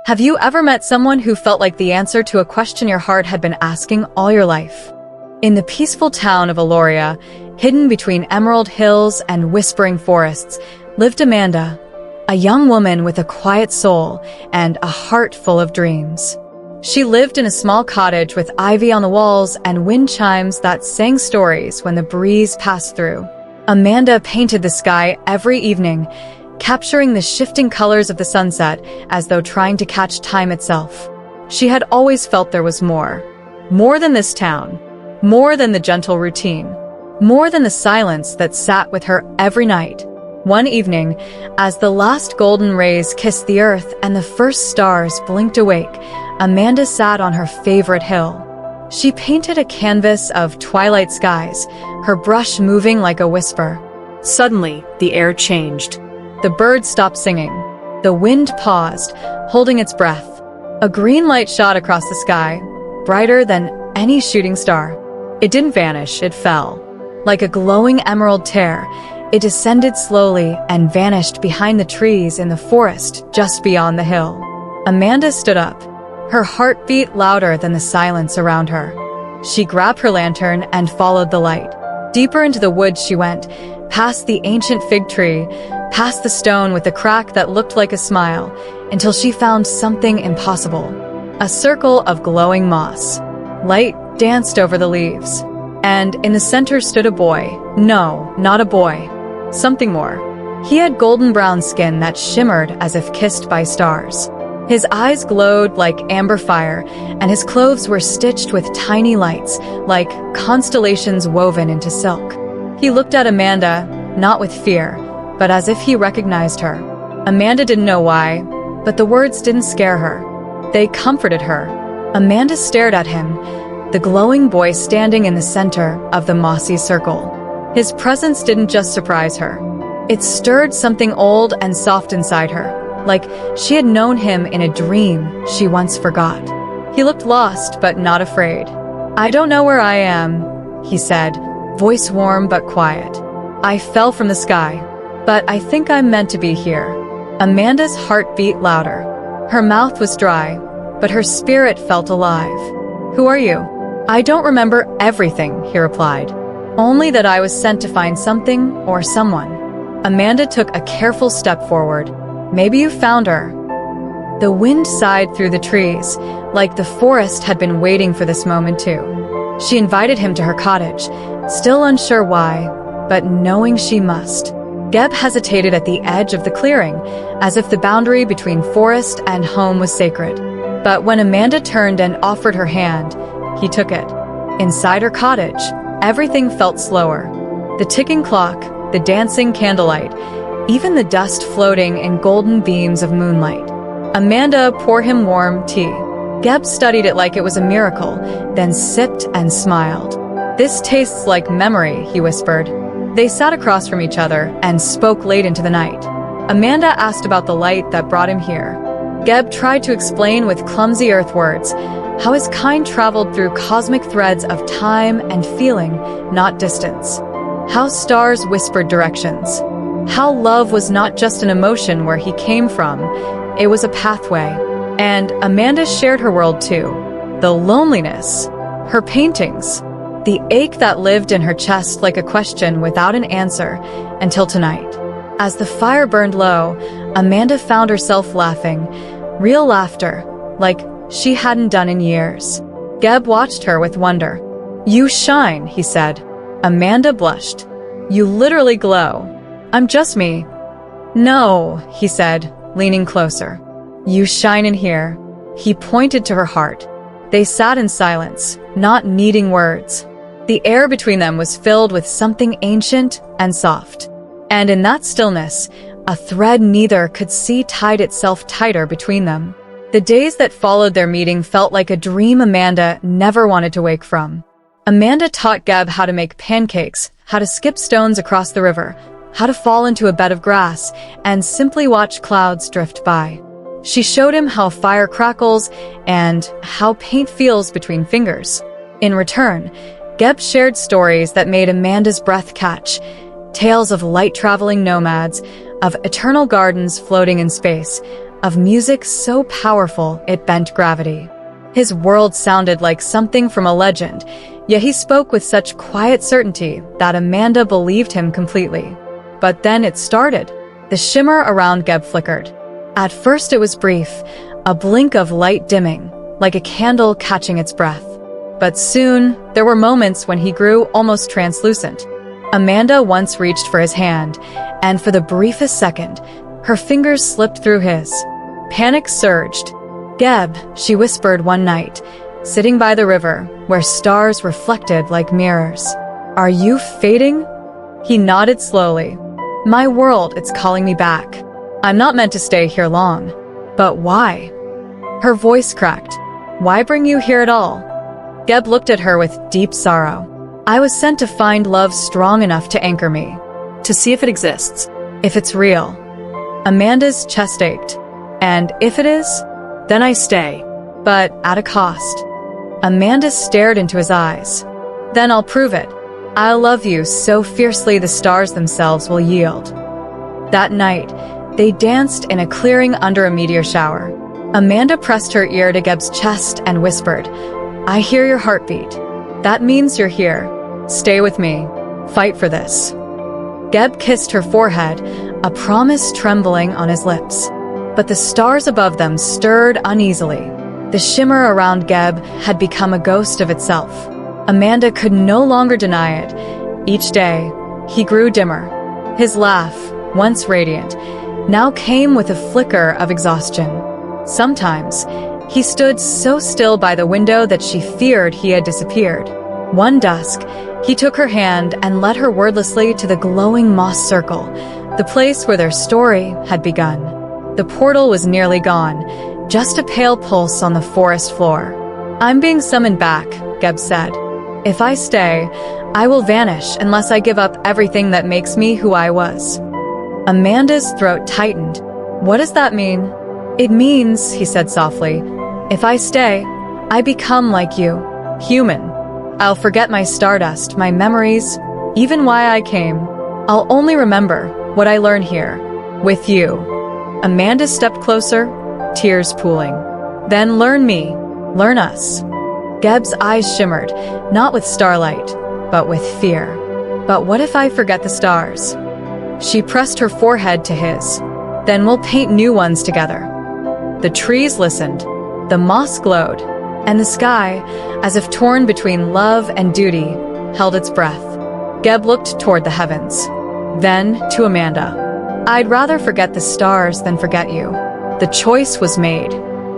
Have you ever met someone who felt like the answer to a question your heart had been asking all your life? In the peaceful town of Aloria, hidden between emerald hills and whispering forests, lived Amanda, a young woman with a quiet soul and a heart full of dreams. She lived in a small cottage with ivy on the walls and wind chimes that sang stories when the breeze passed through. Amanda painted the sky every evening, capturing the shifting colors of the sunset as though trying to catch time itself. She had always felt there was more. More than this town. More than the gentle routine. More than the silence that sat with her every night. One evening, as the last golden rays kissed the earth and the first stars blinked awake, Amanda sat on her favorite hill. She painted a canvas of twilight skies, her brush moving like a whisper. Suddenly, the air changed. The birds stopped singing. The wind paused, holding its breath. A green light shot across the sky, brighter than any shooting star. It didn't vanish, it fell. Like a glowing emerald tear, it descended slowly and vanished behind the trees in the forest just beyond the hill. Amanda stood up, her heart beat louder than the silence around her. She grabbed her lantern and followed the light. Deeper into the woods she went, past the ancient fig tree, past the stone with a crack that looked like a smile, until she found something impossible. A circle of glowing moss. Light danced over the leaves. And in the center stood a boy. No, not a boy. Something more. He had golden brown skin that shimmered as if kissed by stars. His eyes glowed like amber fire, and his clothes were stitched with tiny lights, like constellations woven into silk. He looked at Amanda, not with fear, but as if he recognized her. Amanda didn't know why, but the words didn't scare her. They comforted her. Amanda stared at him, the glowing boy standing in the center of the mossy circle. His presence didn't just surprise her. It stirred something old and soft inside her, like she had known him in a dream she once forgot. He looked lost, but not afraid. "I don't know where I am," he said, voice warm but quiet. "I fell from the sky, but I think I'm meant to be here." Amanda's heart beat louder. Her mouth was dry, but her spirit felt alive. "Who are you?" "I don't remember everything," he replied. "Only that I was sent to find something or someone." Amanda took a careful step forward. "Maybe you found her." The wind sighed through the trees, like the forest had been waiting for this moment too. She invited him to her cottage, still unsure why, but knowing she must. Gabe hesitated at the edge of the clearing, as if the boundary between forest and home was sacred. But when Amanda turned and offered her hand, he took it. Inside her cottage, everything felt slower. The ticking clock, the dancing candlelight, even the dust floating in golden beams of moonlight. Amanda poured him warm tea. Gabe studied it like it was a miracle, then sipped and smiled. "This tastes like memory," he whispered. They sat across from each other and spoke late into the night. Amanda asked about the light that brought him here. Gabe tried to explain with clumsy earth words how his kind traveled through cosmic threads of time and feeling, not distance. How stars whispered directions. How love was not just an emotion where he came from, it was a pathway. And Amanda shared her world too. The loneliness, her paintings, the ache that lived in her chest like a question without an answer until tonight. As the fire burned low, Amanda found herself laughing, real laughter, like she hadn't done in years. Gabe watched her with wonder. "You shine," he said. Amanda blushed. "You literally glow." "I'm just me." "No," he said, leaning closer. "You shine in here." He pointed to her heart. They sat in silence, not needing words. The air between them was filled with something ancient and soft. And in that stillness, a thread neither could see tied itself tighter between them. The days that followed their meeting felt like a dream Amanda never wanted to wake from. Amanda taught Gabe how to make pancakes, how to skip stones across the river, how to fall into a bed of grass, and simply watch clouds drift by. She showed him how fire crackles and how paint feels between fingers. In return, Gabe shared stories that made Amanda's breath catch, tales of light-traveling nomads, of eternal gardens floating in space, of music so powerful it bent gravity. His world sounded like something from a legend, yet he spoke with such quiet certainty that Amanda believed him completely. But then it started. The shimmer around Gabe flickered. At first it was brief, a blink of light dimming, like a candle catching its breath. But soon, there were moments when he grew almost translucent. Amanda once reached for his hand, and for the briefest second, her fingers slipped through his. Panic surged. "Gabe," she whispered one night, sitting by the river, where stars reflected like mirrors. "Are you fading?" He nodded slowly. "My world, it's calling me back. I'm not meant to stay here long." "But why?" Her voice cracked. "Why bring you here at all?" Gabe looked at her with deep sorrow. "I was sent to find love strong enough to anchor me. To see if it exists. If it's real." Amanda's chest ached. "And if it is?" Then I stay. "But at a cost." Amanda stared into his eyes. "Then I'll prove it. I'll love you so fiercely the stars themselves will yield." That night, they danced in a clearing under a meteor shower. Amanda pressed her ear to Gabe's chest and whispered, "I hear your heartbeat. That means you're here. Stay with me. Fight for this." Gabe kissed her forehead, a promise trembling on his lips. But the stars above them stirred uneasily. The shimmer around Gabe had become a ghost of itself. Amanda could no longer deny it. Each day, he grew dimmer. His laugh, once radiant, now came with a flicker of exhaustion. Sometimes, he stood so still by the window that she feared he had disappeared. One dusk, he took her hand and led her wordlessly to the glowing moss circle, the place where their story had begun. The portal was nearly gone, just a pale pulse on the forest floor. "I'm being summoned back," Gabe said. "If I stay, I will vanish unless I give up everything that makes me who I was." Amanda's throat tightened. "What does that mean?" "It means," he said softly, "if I stay, I become like you, human. I'll forget my stardust, my memories, even why I came. I'll only remember what I learned here, with you." Amanda stepped closer, tears pooling. "Then learn me, learn us." Gabe's eyes shimmered, not with starlight, but with fear. "But what if I forget the stars?" She pressed her forehead to his. "Then we'll paint new ones together." The trees listened, the moss glowed, and the sky, as if torn between love and duty, held its breath. Gabe looked toward the heavens. Then to Amanda. "I'd rather forget the stars than forget you." The choice was made.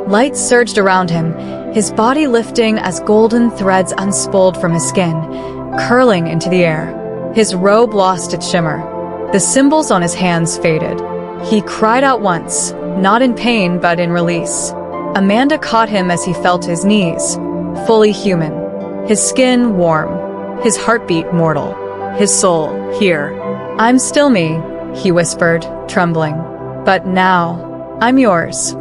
Light surged around him, his body lifting as golden threads unspooled from his skin, curling into the air. His robe lost its shimmer. The symbols on his hands faded. He cried out once, not in pain but in release. Amanda caught him as he felt his knees, fully human. His skin warm, his heartbeat mortal, his soul here. "I'm still me," he whispered, trembling. "But now, I'm yours."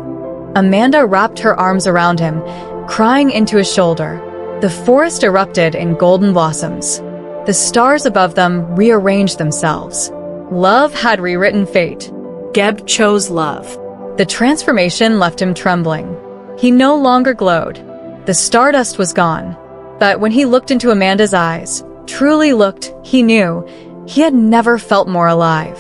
Amanda wrapped her arms around him, crying into his shoulder. The forest erupted in golden blossoms. The stars above them rearranged themselves. Love had rewritten fate. Gabe chose love. The transformation left him trembling. He no longer glowed. The stardust was gone. But when he looked into Amanda's eyes, truly looked, he knew, he had never felt more alive.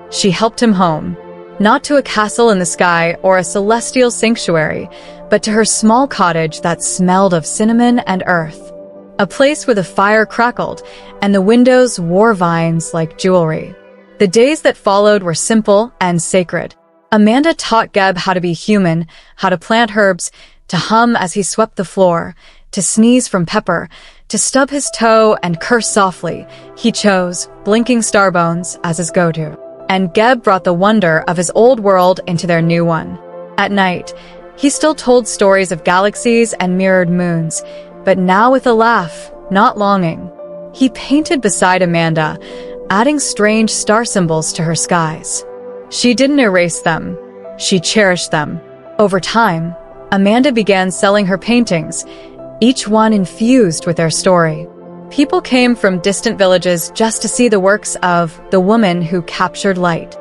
She helped him home. Not to a castle in the sky or a celestial sanctuary, but to her small cottage that smelled of cinnamon and earth. A place where the fire crackled and the windows wore vines like jewelry. The days that followed were simple and sacred. Amanda taught Gabe how to be human, how to plant herbs, to hum as he swept the floor, to sneeze from pepper, to stub his toe and curse softly. He chose blinking starbones as his go-to. And Gabe brought the wonder of his old world into their new one. At night, he still told stories of galaxies and mirrored moons, but now with a laugh, not longing. He painted beside Amanda, adding strange star symbols to her skies. She didn't erase them. She cherished them. Over time, Amanda began selling her paintings, each one infused with their story. People came from distant villages just to see the works of the woman who captured light.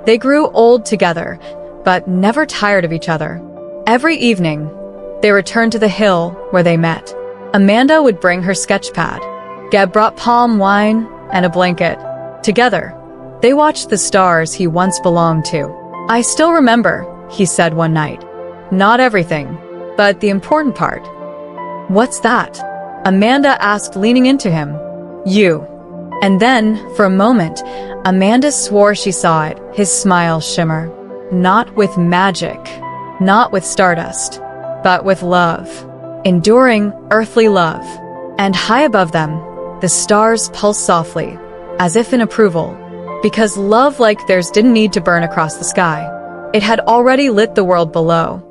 They grew old together, but never tired of each other. Every evening, they returned to the hill where they met. Amanda would bring her sketch pad. Gabe brought palm wine and a blanket. Together, they watched the stars he once belonged to. "I still remember," he said one night. "Not everything, but the important part." "What's that?" Amanda asked, leaning into him. "You." And then, for a moment, Amanda swore she saw it, his smile shimmer. Not with magic, not with stardust, but with love. Enduring, earthly love. And high above them, the stars pulsed softly, as if in approval, because love like theirs didn't need to burn across the sky. It had already lit the world below.